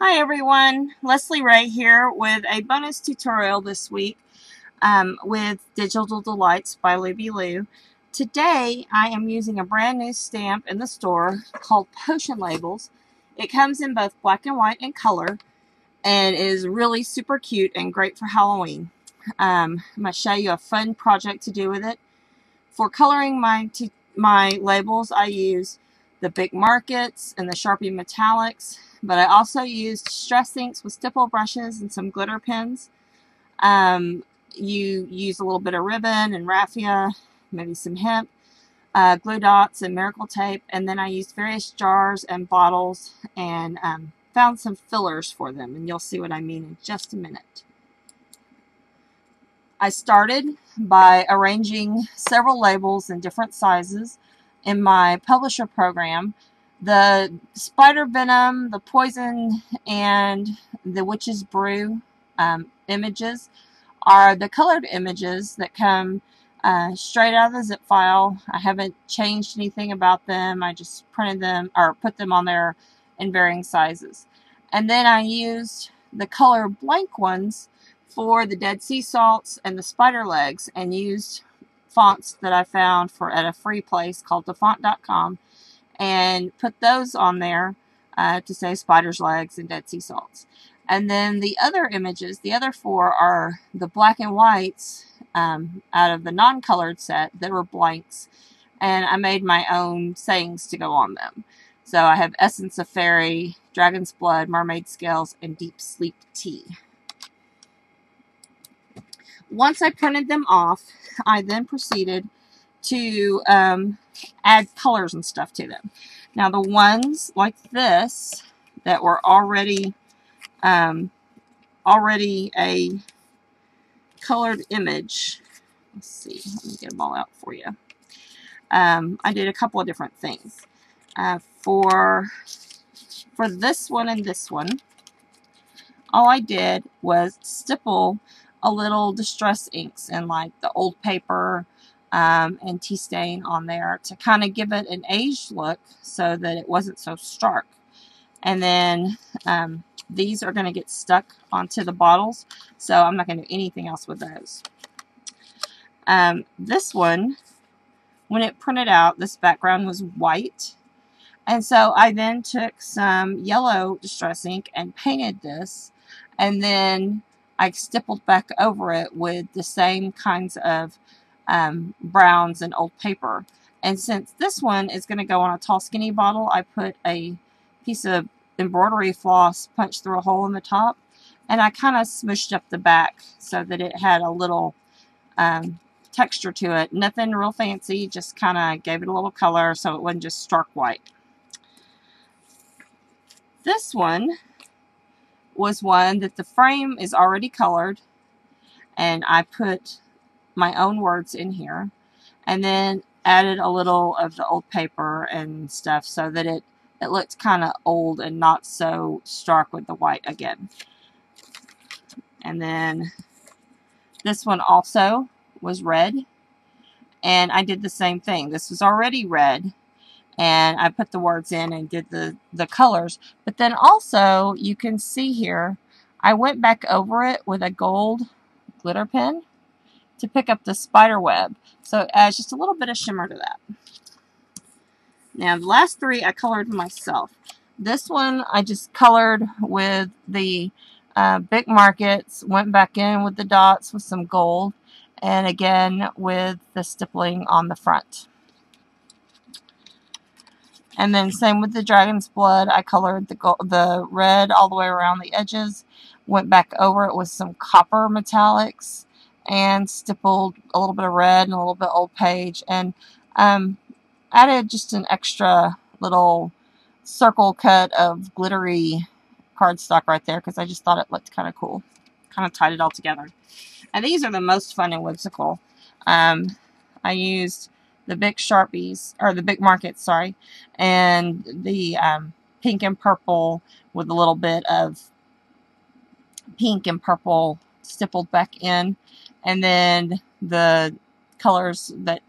Hi everyone, Leslie Ray here with a bonus tutorial this week with Digital Delights by Louby Loo. Today I am using a brand new stamp in the store called Potion Labels. It comes in both black and white and color and is really super cute and great for Halloween. I'm going to show you a fun project to do with it. For coloring my labels, I use the big markets and the Sharpie metallics, but I also used stress inks with stipple brushes and some glitter pens. You use a little bit of ribbon and raffia, maybe some hemp, glue dots and miracle tape, and then I used various jars and bottles and found some fillers for them, and you'll see what I mean in just a minute. I started by arranging several labels in different sizes in my publisher program. The spider venom, the poison, and the witch's brew images are the colored images that come straight out of the zip file. I haven't changed anything about them. I just printed them or put them on there in varying sizes. And then I used the color blank ones for the Dead Sea Salts and the spider legs, and used fonts that I found at a free place called thefont.com, and put those on there to say spiders legs and Dead Sea Salts. And then the other images, the other four, are the black and whites out of the non-colored set that were blanks, and I made my own sayings to go on them. So I have Essence of Fairy, Dragon's Blood, Mermaid Scales, and Deep Sleep Tea. Once I printed them off, I then proceeded to add colors and stuff to them. Now the ones like this that were already a colored image, let's see, let me get them all out for you. I did a couple of different things. For this one and this one, all I did was stipple a little distress inks and like the old paper and tea stain on there to kind of give it an aged look so that it wasn't so stark. And then these are going to get stuck onto the bottles, so I'm not going to do anything else with those. This one, when it printed out, this background was white, and so I then took some yellow distress ink and painted this, and then I stippled back over it with the same kinds of browns and old paper. And since this one is going to go on a tall skinny bottle, I put a piece of embroidery floss punched through a hole in the top, and I kind of smushed up the back so that it had a little texture to it. Nothing real fancy, just kind of gave it a little color so it wasn't just stark white. This one was one that the frame is already colored, and I put my own words in here, and then added a little of the old paper and stuff so that it looked kind of old and not so stark with the white again. And then this one also was red, and I did the same thing. This was already red, and I put the words in and did the colors. But then also, you can see here, I went back over it with a gold glitter pen to pick up the spider web. So it adds just a little bit of shimmer to that. Now, the last three I colored myself. This one I just colored with the big markets, went back in with the dots with some gold, and again with the stippling on the front. And then same with the Dragon's Blood, I colored the red all the way around the edges, went back over it with some copper metallics, and stippled a little bit of red and a little bit old page, and added just an extra little circle cut of glittery cardstock right there because I just thought it looked kind of cool. Kind of tied it all together. And these are the most fun and whimsical. I used the big Sharpies, or the big markets, sorry, and the pink and purple with a little bit of pink and purple stippled back in, and then the colors that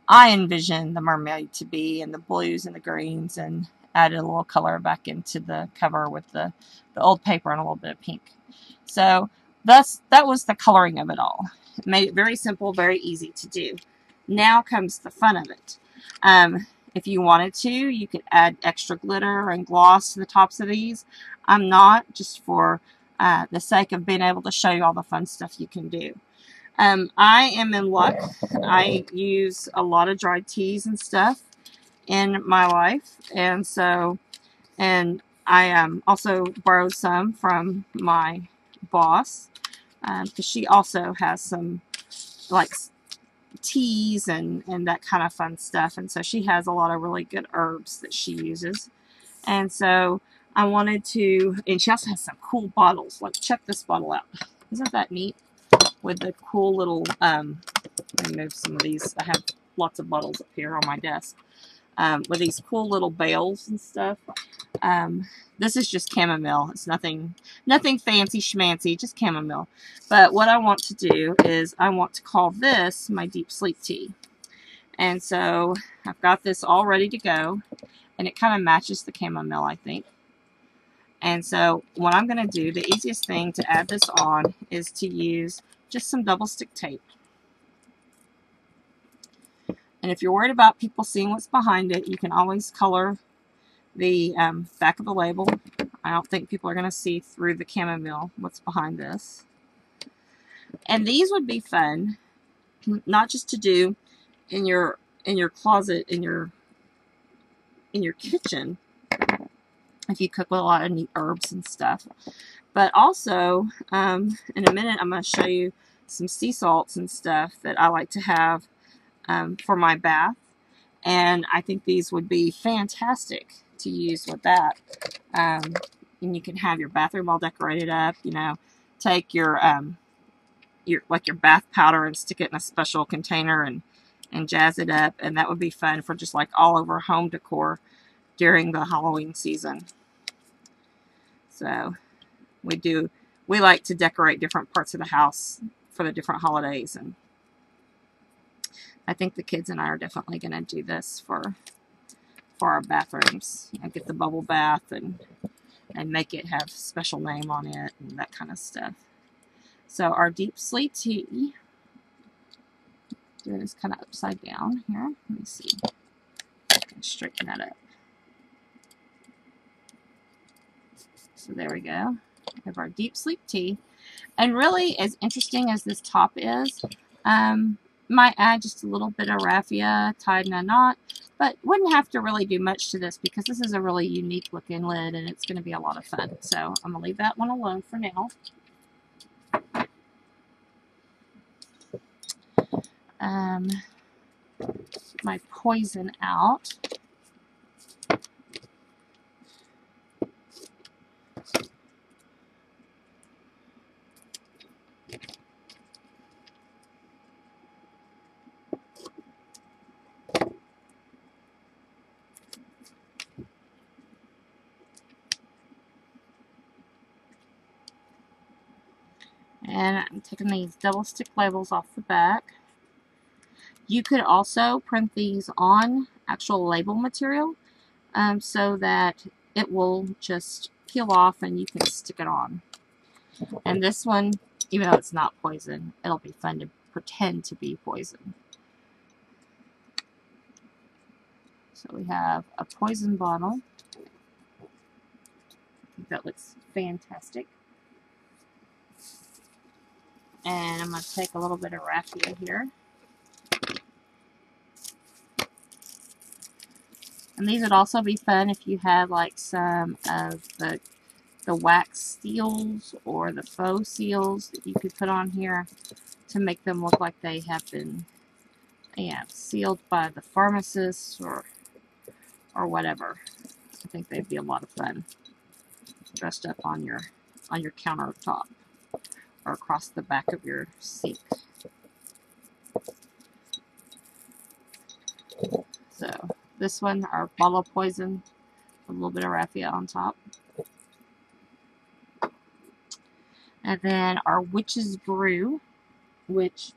I envision the mermaid to be, and the blues and the greens, and added a little color back into the cover with the old paper and a little bit of pink. So that was the coloring of it all. It made it very simple, very easy to do. Now comes the fun of it. If you wanted to, you could add extra glitter and gloss to the tops of these. I'm not, just for the sake of being able to show you all the fun stuff you can do. I am in luck. I use a lot of dried teas and stuff in my life, and I also borrowed some from my boss, because she also has some like teas and that kind of fun stuff, and so she has a lot of really good herbs that she uses. And so I wanted to, and she also has some cool bottles. Like, check this bottle out. Isn't that neat? With the cool little, let me move some of these. I have lots of bottles up here on my desk. With these cool little bales and stuff. This is just chamomile. It's nothing fancy schmancy, just chamomile. But what I want to do is I want to call this my deep sleep tea. And so I've got this all ready to go, and it kind of matches the chamomile, I think. And so what I'm going to do, the easiest thing to add this on is to use just some double stick tape. And if you're worried about people seeing what's behind it, you can always color the back of the label. I don't think people are going to see through the chamomile what's behind this. And these would be fun, not just to do in your closet, in your kitchen, if you cook with a lot of neat herbs and stuff. But also, in a minute, I'm going to show you some sea salts and stuff that I like to have for my bath. And I think these would be fantastic to use with that. And you can have your bathroom all decorated up. You know, take your bath powder and stick it in a special container and jazz it up, and that would be fun for just like all over home decor during the Halloween season. So we like to decorate different parts of the house for the different holidays, and I think the kids and I are definitely going to do this for our bathrooms. And get the bubble bath and make it have a special name on it and that kind of stuff. So our deep sleep tea, doing this kind of upside down here. Let me see. I can straighten that up. So there we go. We have our deep sleep tea. And really, as interesting as this top is, might add just a little bit of raffia tied in a knot, but wouldn't have to really do much to this because this is a really unique looking lid and it's going to be a lot of fun. So I'm going to leave that one alone for now. My poison out. And I'm taking these double stick labels off the back. You could also print these on actual label material so that it will just peel off and you can stick it on. And this one, even though it's not poison, it'll be fun to pretend to be poison. So we have a poison bottle. I think that looks fantastic. And I'm going to take a little bit of raffia here. And these would also be fun if you had like some of the wax seals or the faux seals that you could put on here to make them look like they have been sealed by the pharmacist or whatever. I think they'd be a lot of fun dressed up on your countertop or across the back of your sink. So this one, our bottle of poison, a little bit of raffia on top. And then our witch's brew, which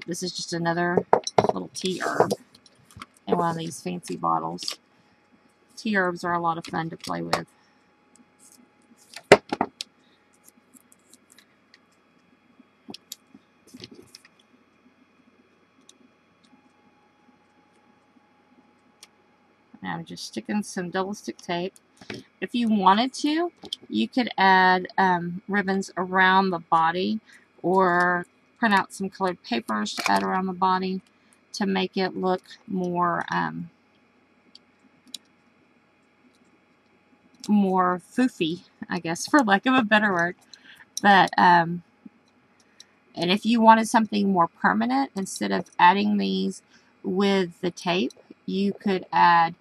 this is just another little tea herb in one of these fancy bottles. tea herbs are a lot of fun to play with. Now I'm just sticking some double stick tape. If you wanted to, you could add ribbons around the body, or print out some colored papers to add around the body to make it look more more foofy, I guess, for lack of a better word. But and if you wanted something more permanent, instead of adding these with the tape, you could add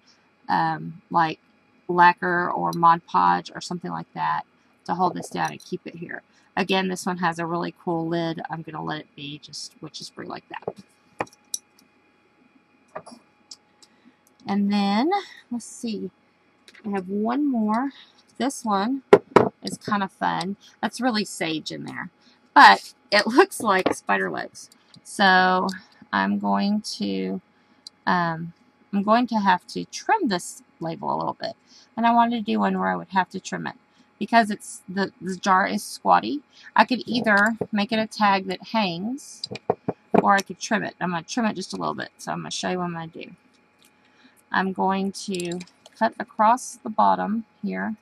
like lacquer or Mod Podge or something like that to hold this down and keep it here. Again, this one has a really cool lid. I'm going to let it be just witch's brew like that. And then, let's see, I have one more. This one is kind of fun. That's really sage in there, but it looks like spider legs. So I'm going to have to trim this label a little bit, and I wanted to do one where I would have to trim it because it's the jar is squatty. I could either make it a tag that hangs, or I could trim it. I'm going to trim it just a little bit, so I'm going to show you what I'm going to do. I'm going to cut across the bottom here,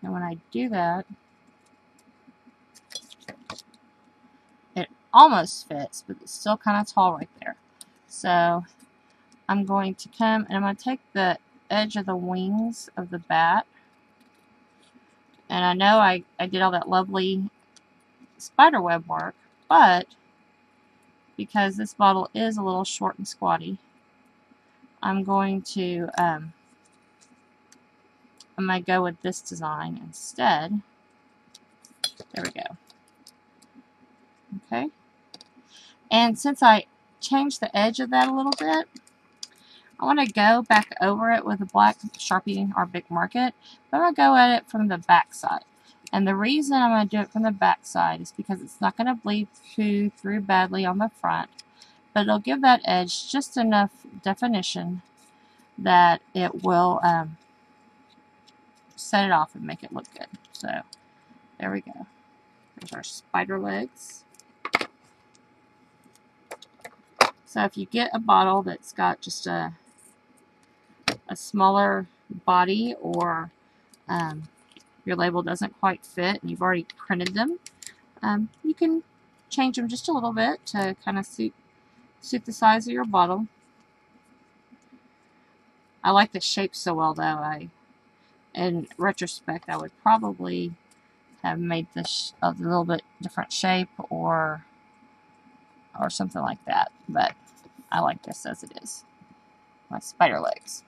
and when I do that, it almost fits, but it's still kind of tall right there. So I'm going to come and I'm going to take the edge of the wings of the bat, and I know I did all that lovely spider web work, but because this bottle is a little short and squatty, I'm going to go with this design instead. There we go. Okay. And since I changed the edge of that a little bit, I want to go back over it with a black Sharpie or Bic Market, but I'm going to go at it from the back side. And the reason I'm going to do it from the back side is because it's not going to bleed through badly on the front, but it'll give that edge just enough definition that it will set it off and make it look good. So there we go. There's our spider legs. So if you get a bottle that's got just a smaller body, or your label doesn't quite fit and you've already printed them, you can change them just a little bit to kind of suit the size of your bottle. I like the shape so well, though. In retrospect, I would probably have made this a little bit different shape or something like that, but I like this as it is. My spider legs.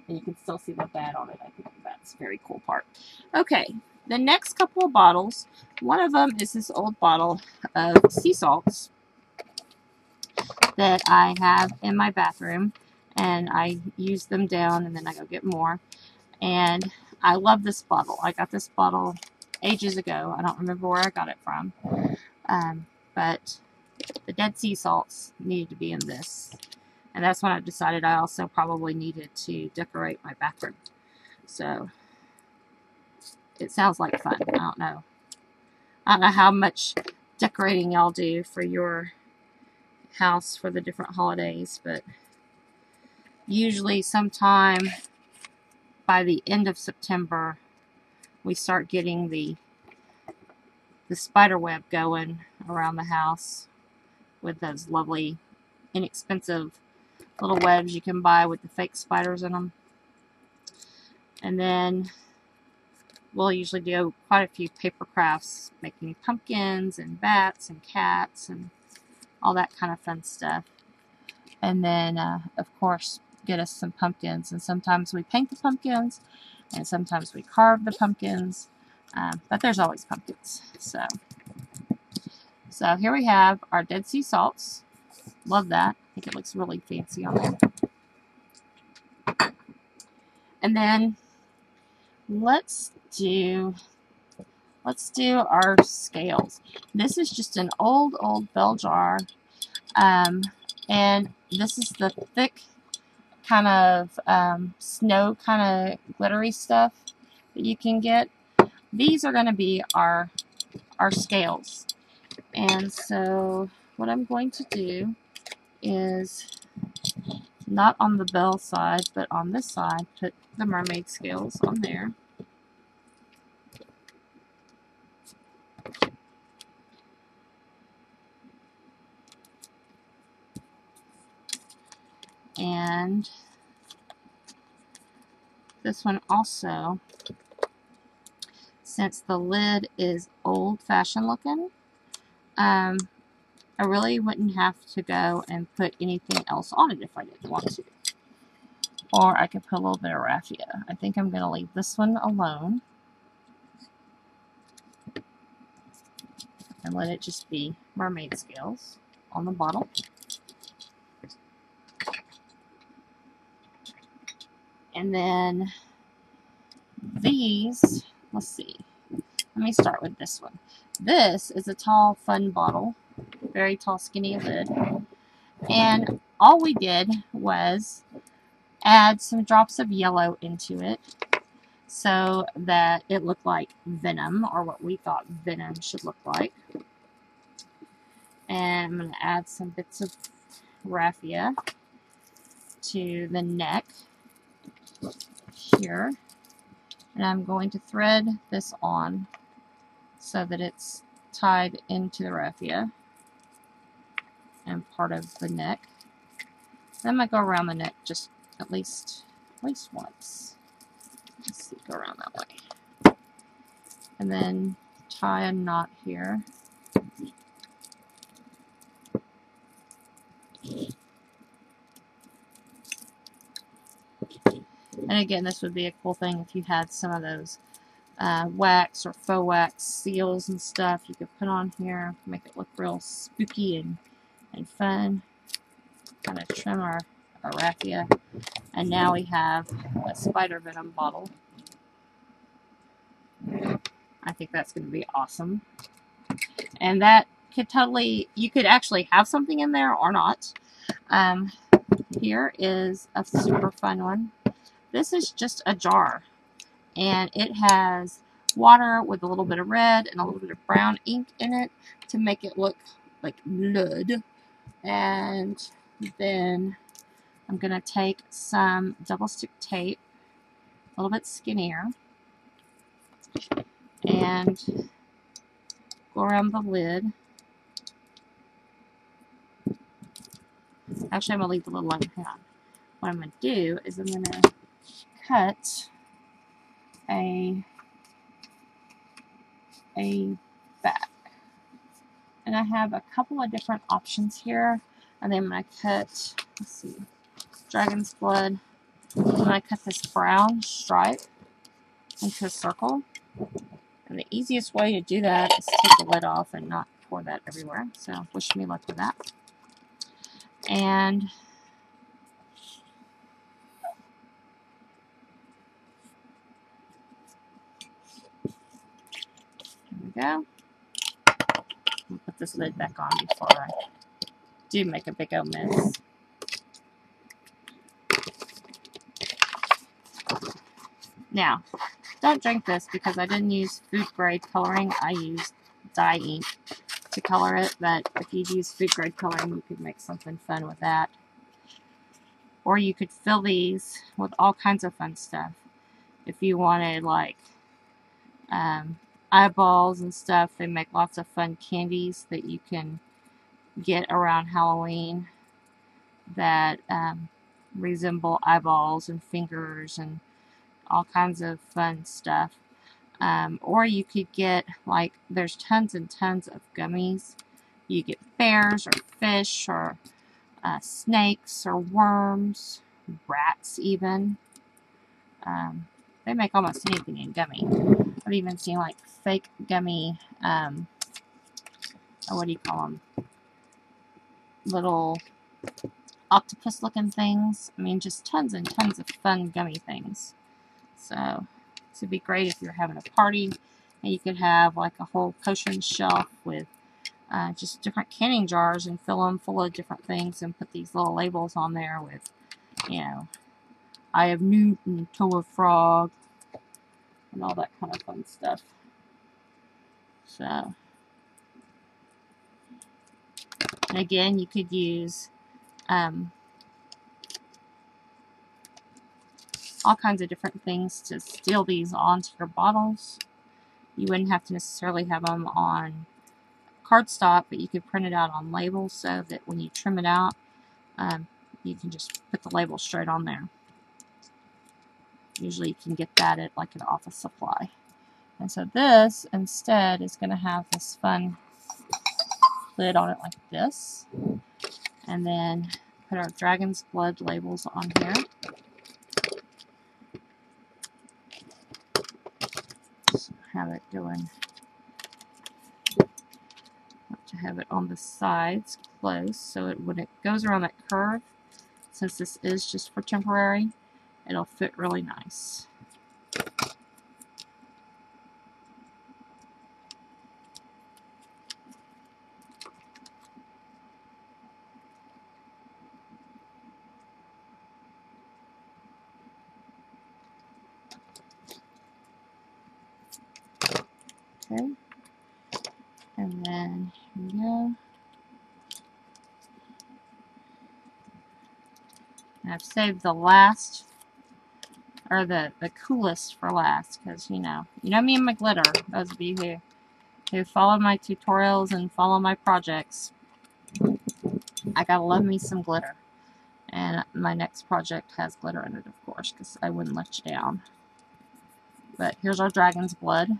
And you can still see the bat on it. I think that's a very cool part. Okay, the next couple of bottles, one of them is this old bottle of sea salts that I have in my bathroom, and I use them down and then I go get more. And I love this bottle. I got this bottle ages ago. I don't remember where I got it from, but the dead sea salts needed to be in this. And that's when I decided I also probably needed to decorate my bathroom. So it sounds like fun. I don't know how much decorating y'all do for your house for the different holidays, but usually sometime by the end of September we start getting the spider web going around the house with those lovely inexpensive little webs you can buy with the fake spiders in them. And then we'll usually do quite a few paper crafts, making pumpkins and bats and cats and all that kind of fun stuff. And then, of course, get us some pumpkins. And sometimes we paint the pumpkins, and sometimes we carve the pumpkins. But there's always pumpkins. So here we have our Dead Sea salts. Love that. I think it looks really fancy on there. And then let's do our scales. This is just an old bell jar, and this is the thick kind of snow kind of glittery stuff that you can get. These are going to be our scales. And so what I'm going to do is, not on the bell side, but on this side, put the mermaid scales on there. And this one also, since the lid is old-fashioned looking, I really wouldn't have to go and put anything else on it if I didn't want to. Or I could put a little bit of raffia. I think I'm going to leave this one alone and let it just be mermaid scales on the bottle. And then these, let's see, let me start with this one. This is a tall, fun bottle, very tall, skinny lid. And all we did was add some drops of yellow into it so that it looked like venom, or what we thought venom should look like. And I'm going to add some bits of raffia to the neck here. And I'm going to thread this on so that it's tied into the raffia and part of the neck. Then I'm going to go around the neck just at least once. Let's see, go around that way. And then tie a knot here. And again, this would be a cool thing if you had some of those wax or faux wax seals and stuff you could put on here, make it look real spooky and fun. Kind of trim our raffia. And now we have a spider venom bottle. I think that's going to be awesome. And that could totally, you could actually have something in there or not. Here is a super fun one. This is just a jar. And it has water with a little bit of red and a little bit of brown ink in it to make it look like blood. And then I'm going to take some double stick tape, a little bit skinnier, and go around the lid. Actually, I'm going to leave the lid alone. Hang on. What I'm going to do is I'm going to cut a back. And I have a couple of different options here. And then I'm going to cut, let's see, dragon's blood. I'm going to cut this brown stripe into a circle. And the easiest way to do that is to take the lid off and not pour that everywhere. So wish me luck with that. And there we go. I'll put this lid back on before I do make a big old mess. Now, don't drink this because I didn't use food grade coloring. I used dye ink to color it, but if you use food grade coloring, you could make something fun with that. Or you could fill these with all kinds of fun stuff. If you wanted like eyeballs and stuff, they make lots of fun candies that you can get around Halloween that resemble eyeballs and fingers and all kinds of fun stuff. Or you could get, like, there's tons and tons of gummies. You get bears or fish or snakes or worms, rats even. They make almost anything in gummy. I've even seen like fake gummy, what do you call them? Little octopus looking things. I mean, just tons and tons of fun gummy things. So this would be great if you're having a party and you could have like a whole potion shelf with just different canning jars and fill them full of different things and put these little labels on there with, you know, Eye of Newton, Toe of Frog, and all that kind of fun stuff. So, and again, you could use all kinds of different things to seal these onto your bottles. You wouldn't have to necessarily have them on cardstock, but you could print it out on labels so that when you trim it out, you can just put the label straight on there. Usually you can get that at like an office supply. And so this instead is going to have this fun lid on it like this. And then put our dragon's blood labels on here. So have it going. To have it on the sides close so when it goes around that curve, since this is just for temporary, it'll fit really nice. Okay, and then here we go. And I've saved the last, or the coolest for last, because you know me and my glitter. Those of you who follow my tutorials and follow my projects, I gotta love me some glitter. And my next project has glitter in it, of course, because I wouldn't let you down. But here's our dragon's blood.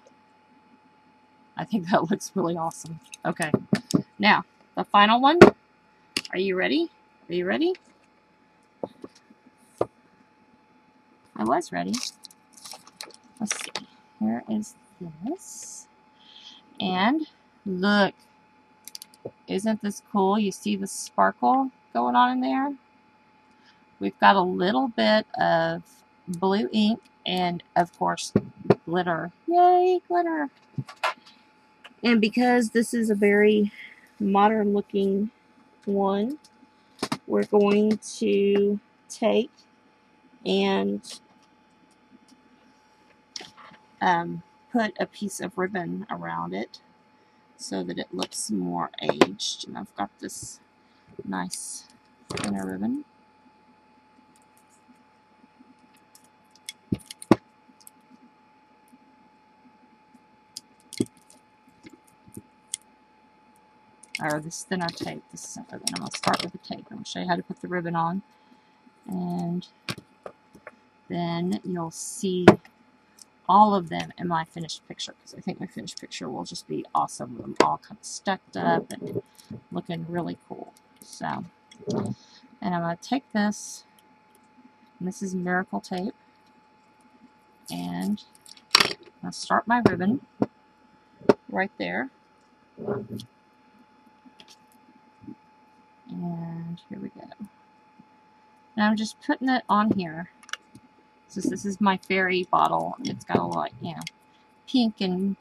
I think that looks really awesome. Okay, now the final one. Are you ready? Are you ready? I was ready. Let's see. Here is this. And look. Isn't this cool? You see the sparkle going on in there? We've got a little bit of blue ink and, of course, glitter. Yay, glitter! And because this is a very modern looking one, we're going to take and put a piece of ribbon around it so that it looks more aged. And I've got this nice thinner ribbon. Or this thinner tape. This isn't ribbon. I'm going to start with the tape. I'm going to show you how to put the ribbon on. And then you'll see all of them in my finished picture, because I think my finished picture will just be awesome with them all kind of stacked up and looking really cool. So, and I'm going to take this, and this is miracle tape, and I'll start my ribbon right there. And here we go. And I'm just putting it on here. Since this is my fairy bottle, it's got a lot, you know, pink and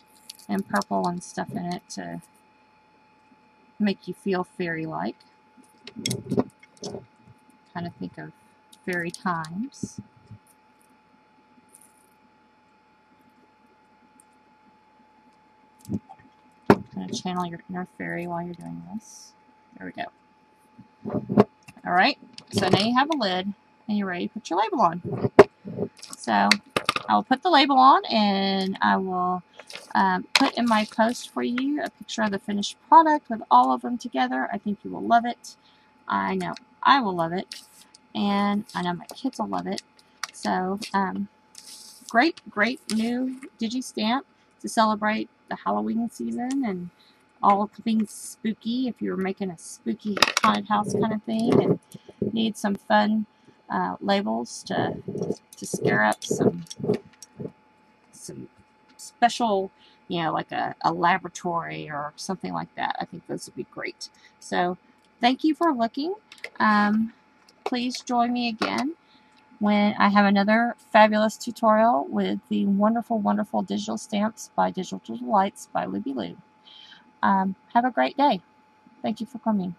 purple and stuff in it to make you feel fairy-like. Kind of think of fairy times. Kind of channel your inner fairy while you're doing this. There we go. Alright, so now you have a lid and you're ready to put your label on. So I'll put the label on, and I will put in my post for you a picture of the finished product with all of them together. I think you will love it. I know I will love it, and I know my kids will love it. So great new digi-stamp to celebrate the Halloween season and all things spooky. If you're making a spooky haunted house kind of thing and need some fun labels to scare up some special, you know, like a laboratory or something like that, I think those would be great. So thank you for looking. Please join me again when I have another fabulous tutorial with the wonderful, wonderful digital stamps by Digital Delights by Louby Loo. Have a great day. Thank you for coming.